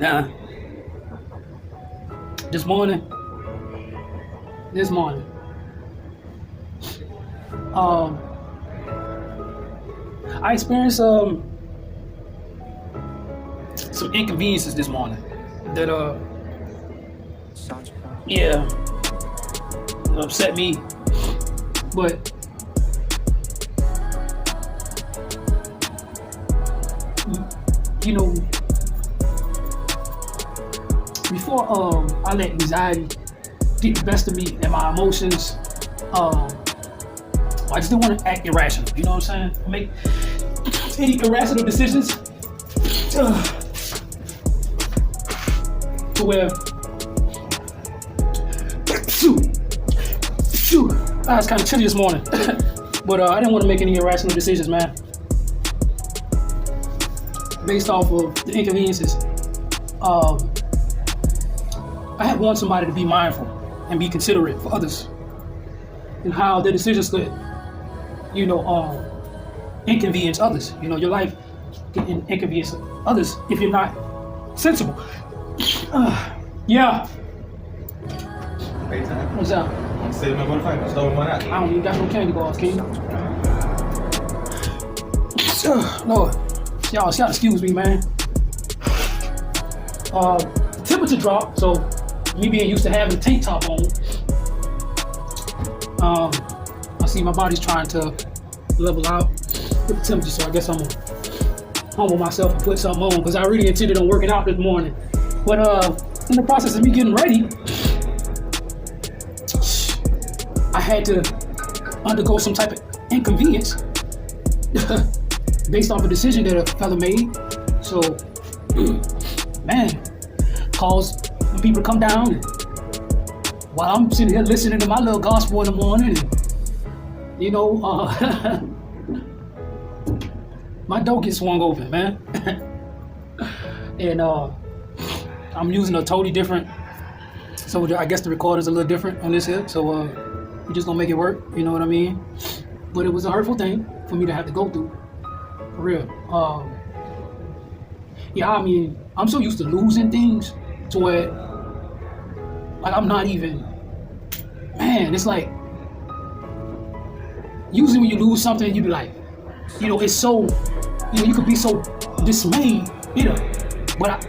Now, this morning, I experienced some inconveniences this morning that yeah, upset me. But you know, before I let anxiety get the best of me and my emotions, I just didn't want to act irrational. You know what I'm saying? Make any irrational decisions to where I was kind of chilly this morning, but I didn't want to make any irrational decisions, man, based off of the inconveniences. I had wanted somebody to be mindful and be considerate for others and how their decisions could, inconvenience others. You know, your life can inconvenience others if you're not sensible. Yeah. What's up? Say my 1.5. That's all I don't even got no candy bars, King. Lord, y'all excuse me, man. The temperature dropped, so me being used to having a tank top on, I see my body's trying to level out with the temperature, so I guess I'm gonna humble myself and put something on, because I really intended on working out this morning. But in the process of me getting ready, I had to undergo some type of inconvenience based off a decision that a fella made. So, man, caused the people to come down, and while I'm sitting here listening to my little gospel in the morning, my door gets swung open, man. And I'm using a totally different, so I guess the recorder's a little different on this here, so we're just gonna make it work, you know what I mean? But it was a hurtful thing for me to have to go through, for real. Yeah, I mean, I'm so used to losing things to where, like, I'm not even, man, it's like, usually when you lose something, you be like, it's so, you could be so dismayed, but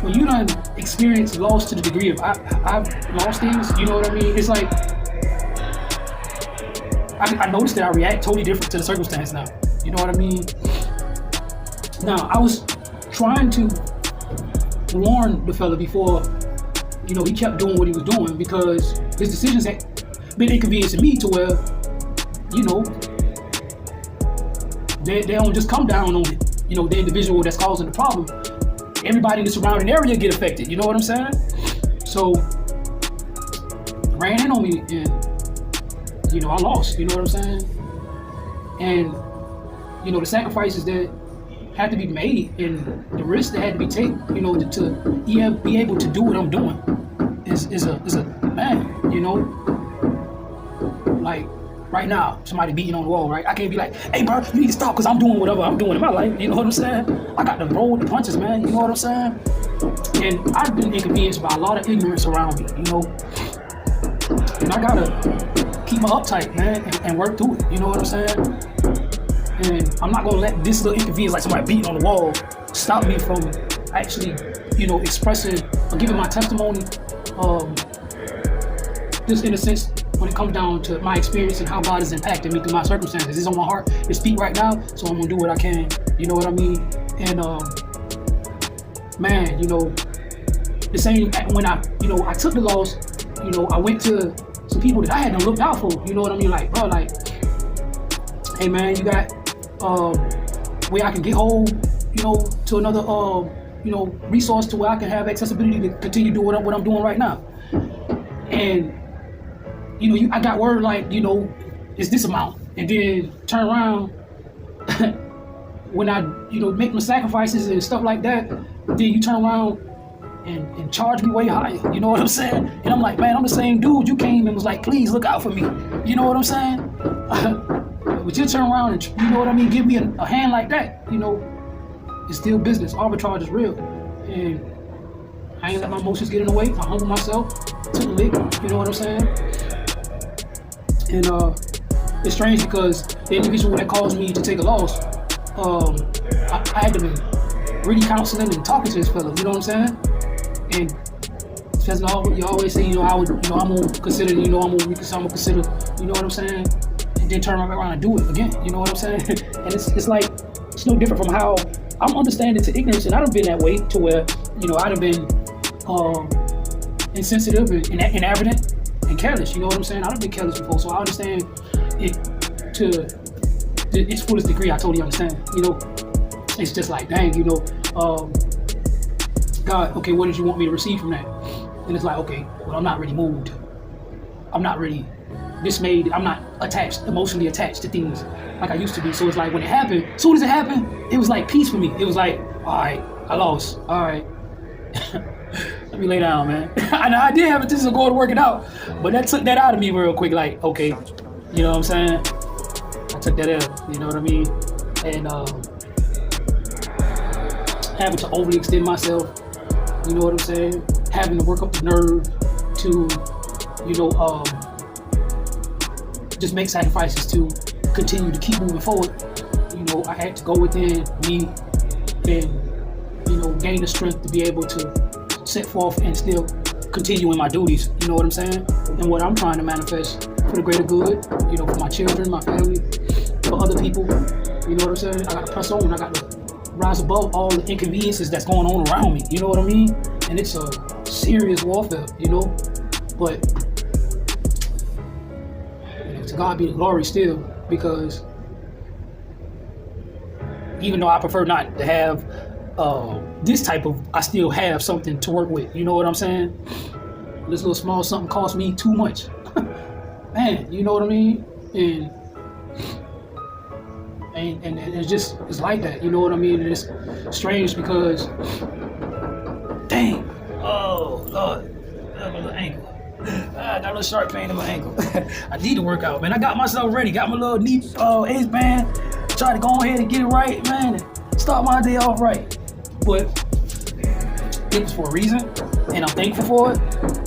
when you done experience loss to the degree of I've lost things, you know what I mean? It's like, I noticed that I react totally different to the circumstance now. You know what I mean? Now, I was trying to warn the fella before, he kept doing what he was doing, because his decisions had been inconveniencing me to where, they don't just come down on, the individual that's causing the problem. Everybody in the surrounding area get affected, you know what I'm saying? So, ran in on me, and, I lost, you know what I'm saying? And, the sacrifices that had to be made and the risks that had to be taken, to be able to do what I'm doing is a man, like right now, somebody beating on the wall, right? I can't be like, hey bro, you need to stop because I'm doing whatever I'm doing in my life, you know what I'm saying? I got to roll with the punches, man, you know what I'm saying? And I've been inconvenienced by a lot of ignorance around me, and I gotta keep my uptight, man, and work through it, you know what I'm saying? And I'm not gonna let this little inconvenience, like somebody beating on the wall, stop me from actually, expressing or giving my testimony, just in a sense, when it comes down to my experience and how God has impacted me through my circumstances. It's on my heart to speak right now, so I'm gonna do what I can, you know what I mean? And man, the same when I took the loss, I went to some people that I hadn't looked out for, you know what I mean? Like, bro, like, hey man, you got where I can get hold, to another resource to where I can have accessibility to continue doing what I'm doing right now. And I got word like, it's this amount, and then turn around when I make my sacrifices and stuff like that, then you turn around and charge me way higher, you know what I'm saying? And I'm like, man, I'm the same dude. You came and was like, please look out for me, you know what I'm saying? But you turn around and, give me a hand like that, it's still business. Arbitrage is real. And I ain't let my emotions get in the way. I humble myself, took a lick, you know what I'm saying? And it's strange because the individual that caused me to take a loss, I had to be really counseling and talking to this fella, you know what I'm saying? And you always say, I'm gonna consider, I'm gonna consider, you know what I'm saying? And then turn around and do it again, you know what I'm saying? And it's like, it's no different from how I'm understanding to ignorance, and I done been that way to where, I done been insensitive and inarrogant and careless, you know what I'm saying? I done been careless before, so I understand it to its fullest degree. I totally understand, it's just like, dang, God, okay, what did you want me to receive from that? And it's like, okay, well, I'm not really moved. I'm not really dismayed. I'm not emotionally attached to things like I used to be. So it's like when it happened, as soon as it happened, it was like peace for me. It was like, all right, I lost. All right. Let me lay down, man. And I did have intentions of going to work it out, but that took that out of me real quick. Like, okay, you know what I'm saying? I took that out, you know what I mean? And having to overly extend myself, you know what I'm saying? Having to work up the nerve to, just make sacrifices to continue to keep moving forward. I had to go within me and, gain the strength to be able to set forth and still continue in my duties, you know what I'm saying? And what I'm trying to manifest for the greater good, for my children, my family, for other people, you know what I'm saying? I got to press on, I got to rise above all the inconveniences that's going on around me, you know what I mean? And it's a serious warfare, but to God be the glory still, because even though I prefer not to have this type of, I still have something to work with, you know what I'm saying? This little small something cost me too much. Man, you know what I mean? And it's like that, you know what I mean? And it's strange because, dang, oh Lord, I got a little ankle. I got a little sharp pain in my ankle. I need to work out, man. I got myself ready, got my little knee ace band, try to go ahead and get it right, man, and start my day off right. But it was for a reason, and I'm thankful for it.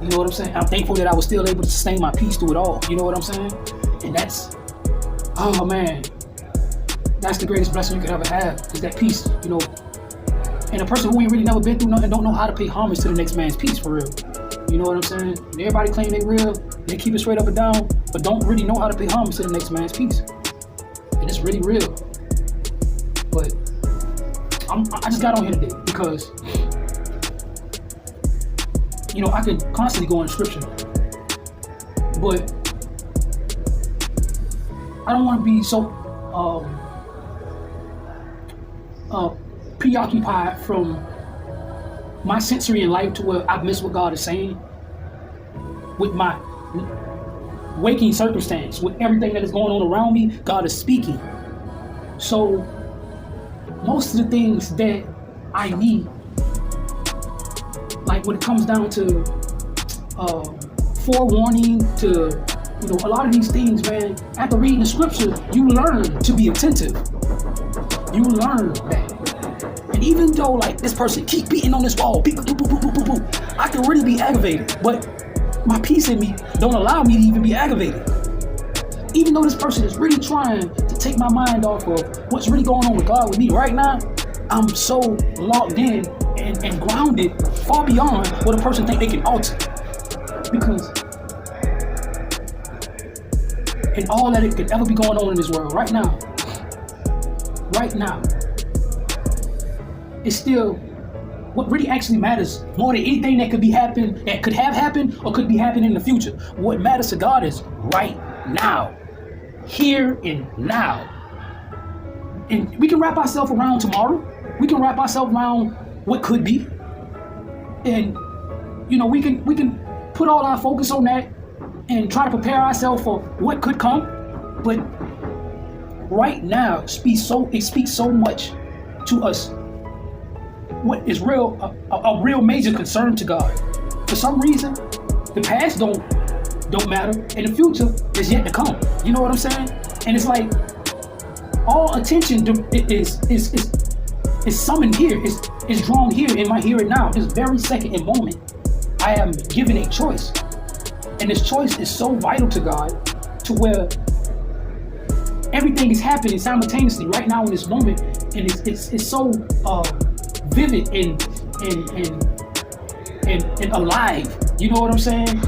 You know what I'm saying? I'm thankful that I was still able to sustain my peace through it all. You know what I'm saying? And that's, oh man, that's the greatest blessing you could ever have, is that peace, And a person who ain't really never been through nothing don't know how to pay homage to the next man's peace for real. You know what I'm saying? And everybody claim they real, they keep it straight up and down, but don't really know how to pay homage to the next man's peace. And it's really real. But I just got on here today because, I could constantly go in scripture, but I don't want to be so preoccupied from my sensory in life to where I miss what God is saying with my waking circumstance, with everything that is going on around me. God is speaking. So most of the things that I need, like when it comes down to forewarning, to a lot of these things, man, after reading the scripture, you learn to be attentive. You learn that. And even though like this person keep beating on this wall, I can really be aggravated, but my peace in me don't allow me to even be aggravated. Even though this person is really trying to take my mind off of what's really going on with God with me right now, I'm so locked in and grounded far beyond what a person think they can alter. Because in all that it could ever be going on in this world right now, it's still what really actually matters more than anything that could have happened or could be happening in the future. What matters to God is right now, here and now. And we can wrap ourselves around tomorrow. We can wrap ourselves around what could be. And we can put all our focus on that and try to prepare ourselves for what could come. But right now, it speaks so much to us. What is real, a real major concern to God. For some reason, the past don't matter, and the future is yet to come. You know what I'm saying? And it's like all attention is is summoned here, is drawn here in my here and now, this very second and moment. I am given a choice. And this choice is so vital to God to where everything is happening simultaneously right now in this moment. And it's so vivid and alive. You know what I'm saying?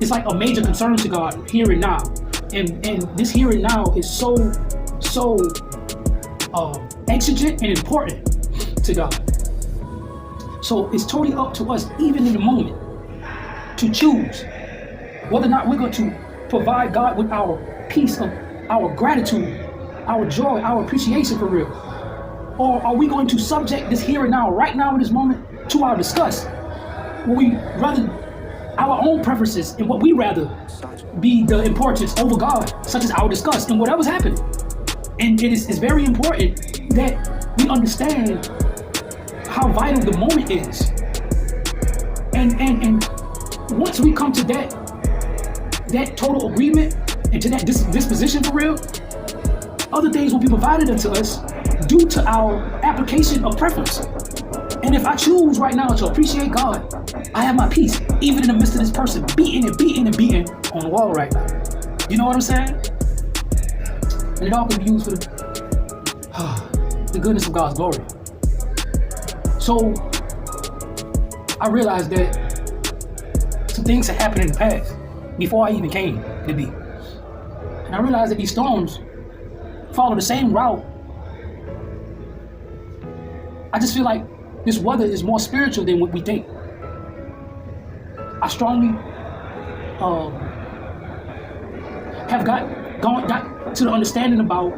It's like a major concern to God here and now. And this here and now is so exigent and important to God. So it's totally up to us, even in the moment, to choose whether or not we're going to provide God with our peace of our gratitude, our joy, our appreciation for real. Or are we going to subject this here and now, right now in this moment, to our disgust? Will we rather our own preferences and what we rather be the importance over God, such as our disgust and whatever's happening? And it's very important that we understand how vital the moment is. And once we come to that total agreement and to that disposition for real, other things will be provided unto us due to our application of preference. And if I choose right now to appreciate God, I have my peace, even in the midst of this person beating on the wall right now. You know what I'm saying? And it all can be used for the goodness of God's glory. So I realized that some things had happened in the past before I even came to be. And I realized that these storms follow the same route. I just feel like this weather is more spiritual than what we think. I strongly have got to the understanding about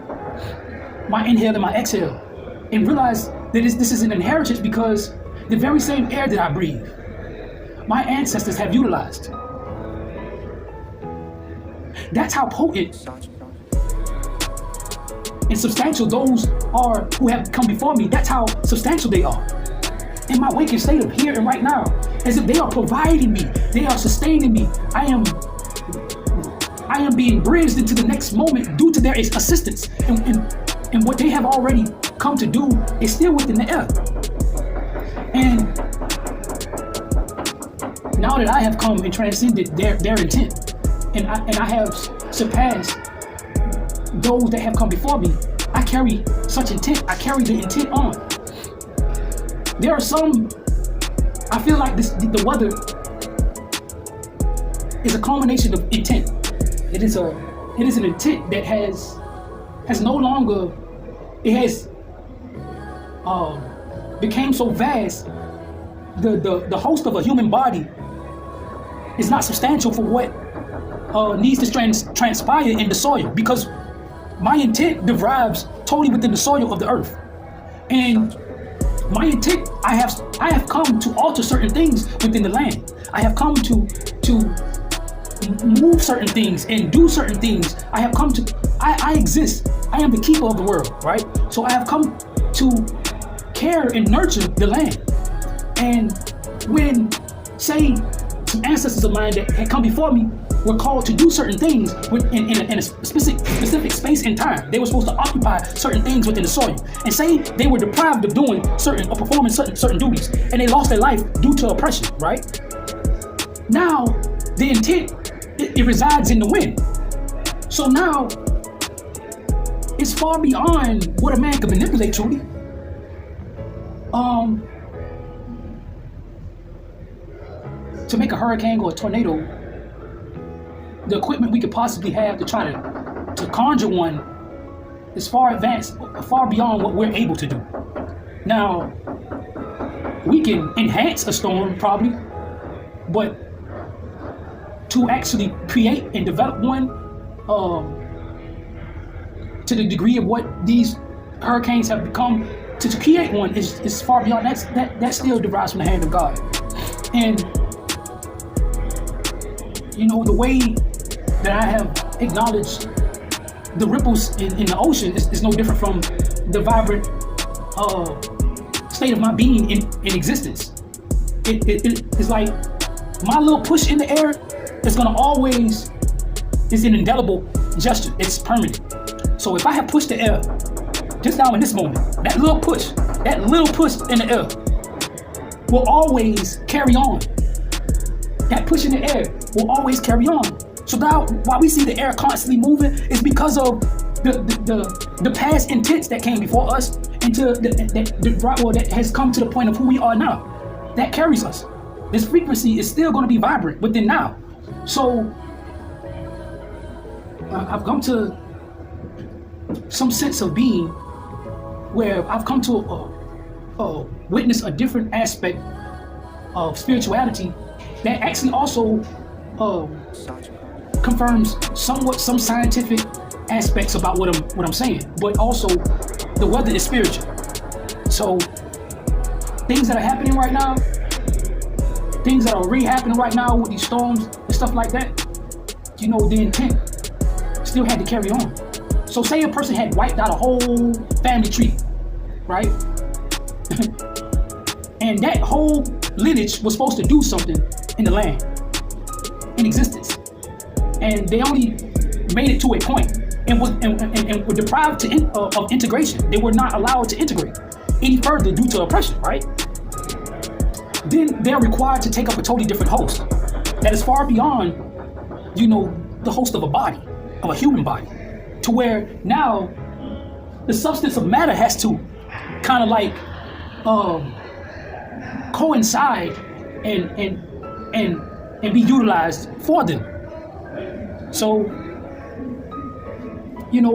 my inhale and my exhale, and realize that this is an inheritance because the very same air that I breathe, my ancestors have utilized. That's how potent and substantial those are who have come before me. That's how substantial they are. In my waking state of here and right now, as if they are providing me, they are sustaining me. I am being bridged into the next moment due to their assistance. And what they have already come to do is still within the air. And now that I have come and transcended their intent, and I have surpassed those that have come before me, I carry such intent. I carry the intent on. There are some, I feel like the weather is a culmination of intent. It is an intent that has no longer, it has became so vast. The host of a human body is not substantial for what needs to transpire in the soil, because my intent derives totally within the soil of the earth. And my intent, I have come to alter certain things within the land. I have come to move certain things and do certain things. I exist. I am the keeper of the world, right? So I have come to care and nurture the land. And when, say, some ancestors of mine that had come before me were called to do certain things in a specific space and time. They were supposed to occupy certain things within the soil. And say they were deprived of doing or performing certain duties, and they lost their life due to oppression, right? Now, the intent, it resides in the wind. So now, it's far beyond what a man can manipulate, truly. To make a hurricane or a tornado, the equipment we could possibly have to try to conjure one is far advanced, far beyond what we're able to do. Now, we can enhance a storm probably, but to actually create and develop one to the degree of what these hurricanes have become, to create one is far beyond. That still derives from the hand of God. And you know, the way that I have acknowledged the ripples in the ocean is no different from the vibrant state of my being in existence. It's like my little push in the air is gonna always, is an indelible gesture. It's permanent. So if I have pushed the air just now in this moment, that little push in the air will always carry on. That push in the air will always carry on. So now, why we see the air constantly moving is because of the past intents that came before us into that has come to the point of who we are now. That carries us. This frequency is still going to be vibrant within now. So I've come to some sense of being where I've come to witness a different aspect of spirituality that actually also confirms somewhat some scientific aspects about what I'm saying, but also the weather is spiritual. So things that are happening right now, things that are already happening right now with these storms and stuff like that, you know, the intent still had to carry on. So say a person had wiped out a whole family tree, right? And that whole lineage was supposed to do something in the land, in existence. And they only made it to a point and were deprived of integration. They were not allowed to integrate any further due to oppression, right? Then they're required to take up a totally different host that is far beyond, you know, the host of a body, of a human body, to where now the substance of matter has to kind of like coincide and be utilized for them. So, you know,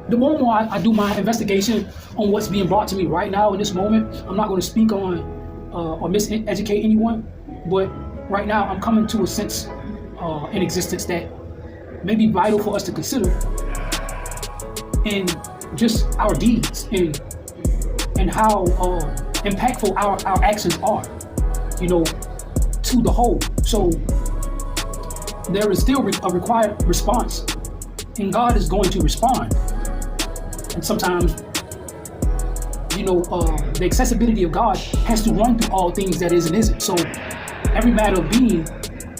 the more I do my investigation on what's being brought to me right now in this moment, I'm not going to speak on or miseducate anyone, but right now I'm coming to a sense in existence that may be vital for us to consider in just our deeds and how impactful our actions are, you know, to the whole. So there is still a required response, and God is going to respond. And sometimes, you know, the accessibility of God has to run through all things that is and isn't. So every matter of being,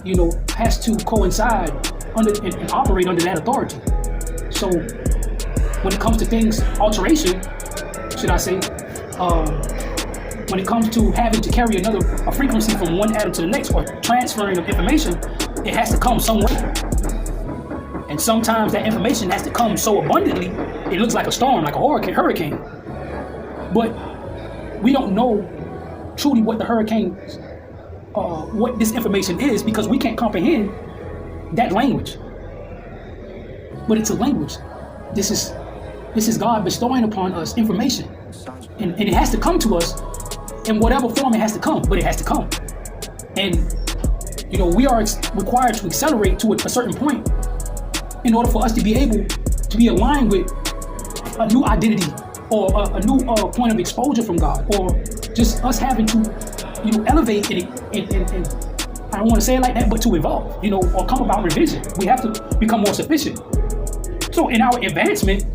you know, has to coincide under and operate under that authority. So when it comes to things, alteration, should I say, when it comes to having to carry a frequency from one atom to the next, or transferring of information, it has to come some way. And sometimes that information has to come so abundantly, it looks like a storm, like a hurricane. But we don't know truly what the hurricane, what this information is, because we can't comprehend that language. But it's a language. This is God bestowing upon us information. And it has to come to us in whatever form it has to come, but it has to come. And, you know, we are required to accelerate to a certain point in order for us to be able to be aligned with a new identity or a new point of exposure from God, or just us having to, you know, elevate and I don't want to say it like that, but to evolve, you know, or come about revision. We have to become more sufficient. So in our advancement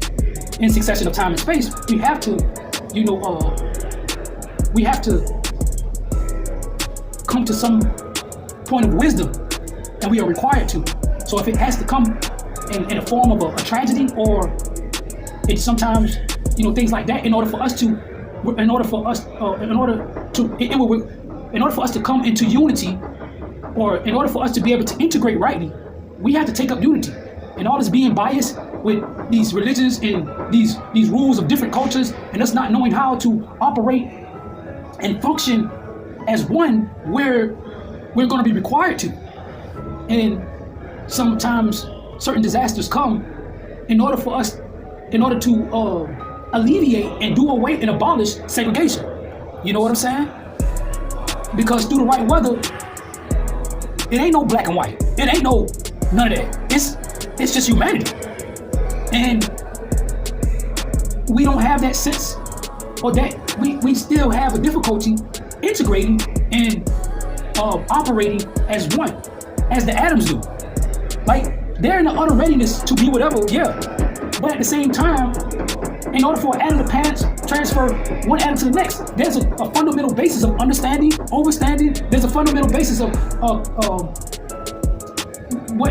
in succession of time and space, we have to, you know, we have to come to some point of wisdom, and we are required to. So if it has to come in a form of a tragedy, or it's sometimes, you know, things like that, in order for us to come into unity, or in order for us to be able to integrate rightly, we have to take up unity. And all this being biased with these religions and these rules of different cultures, and us not knowing how to operate and function as one, where we're going to be required to. And sometimes certain disasters come in order to alleviate and do away and abolish segregation. You know what I'm saying? Because through the right weather, it ain't no black and white. It ain't no none of that. It's just humanity. And we don't have that sense, or that we still have a difficulty integrating and operating as one, as the atoms do. Like, they're in the utter readiness to be whatever, yeah. But at the same time, in order for an atom to transfer one atom to the next, there's a fundamental basis of understanding, overstanding. There's a fundamental basis of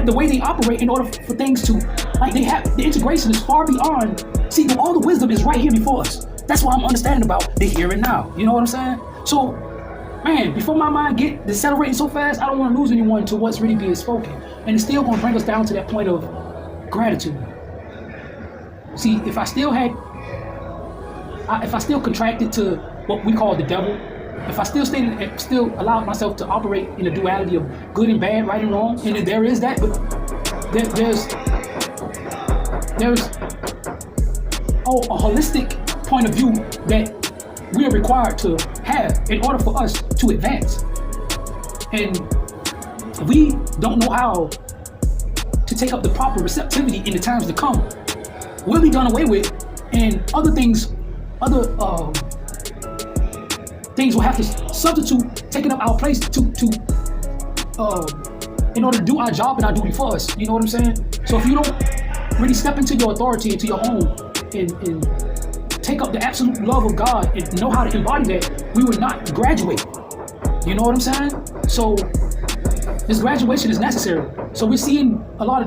the way they operate in order for things to, like, they have, the integration is far beyond See, all the wisdom is right here before us. That's why I'm understanding about the here and now. You know what I'm saying? So, man, before my mind get decelerating so fast, I don't want to lose anyone to what's really being spoken. And it's still going to bring us down to that point of gratitude. See, if I still contracted to what we call the devil, if I still allowed myself to operate in the duality of good and bad, right and wrong, and there is that, but there's a holistic point of view that we are required to have in order for us to advance. And we don't know how to take up the proper receptivity in the times to come. We'll be done away with, and other things will have to substitute taking up our place in order to do our job and our duty for us. You know what I'm saying? So if you don't really step into your authority, into your own, and take up the absolute love of God and know how to embody that, we would not graduate. You know what I'm saying? So this graduation is necessary. So we're seeing a lot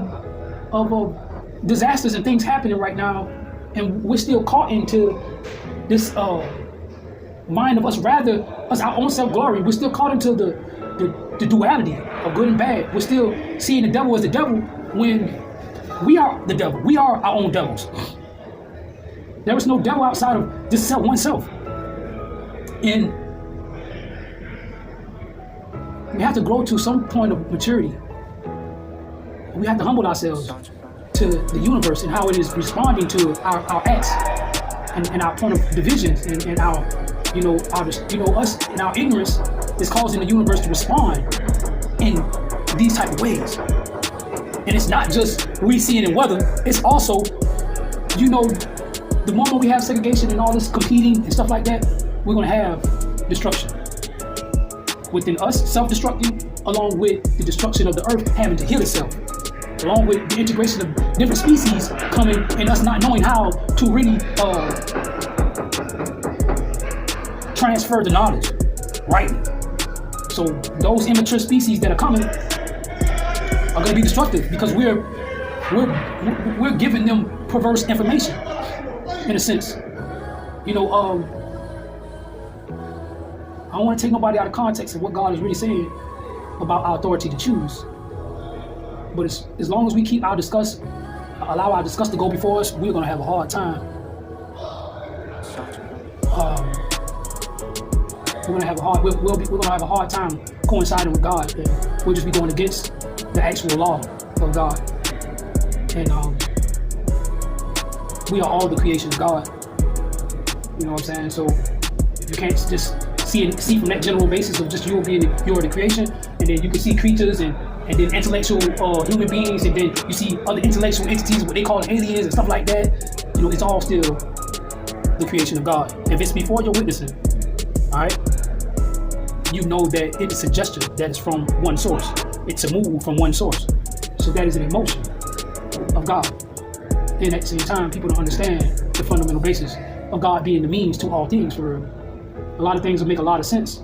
of disasters and things happening right now, and we're still caught into this mind of us, rather us our own self-glory. We're still caught into the duality of good and bad. We're still seeing the devil as the devil when we are the devil. We are our own devils. There is no devil outside of just oneself. And we have to grow to some point of maturity. We have to humble ourselves to the universe and how it is responding to our acts and our point of division and our us and our ignorance is causing the universe to respond in these type of ways. And it's not just we seeing in weather, it's also, the moment we have segregation and all this competing and stuff like that, we're gonna have destruction within us, self-destructing, along with the destruction of the earth having to heal itself, along with the integration of different species coming and us not knowing how to really transfer the knowledge rightly. So those immature species that are coming are going to be destructive because we're giving them perverse information, in a sense. I don't want to take nobody out of context of what God is really saying about our authority to choose. But as long as we keep allow our disgust to go before us, we're going to have a hard time. We're gonna have a hard time coinciding with God. And we'll just be going against the actual law of God. And we are all the creation of God. You know what I'm saying? So you can't just see from that general basis of just you're the creation, and then you can see creatures and then intellectual human beings, and then you see other intellectual entities, what they call aliens and stuff like that. It's all still the creation of God. If it's before you're witnessing, all right, you know that it is a gesture that is from one source. It's a move from one source. So that is an emotion of God. And at the same time, people don't understand the fundamental basis of God being the means to all things. For a lot of things will make a lot of sense.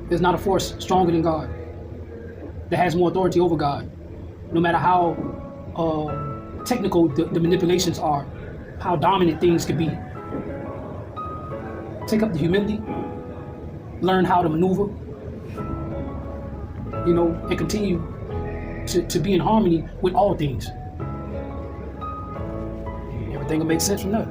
There's not a force stronger than God that has more authority over God. No matter how technical the manipulations are, how dominant things could be. Take up the humility, learn how to maneuver, and continue to be in harmony with all things. Everything will make sense from there.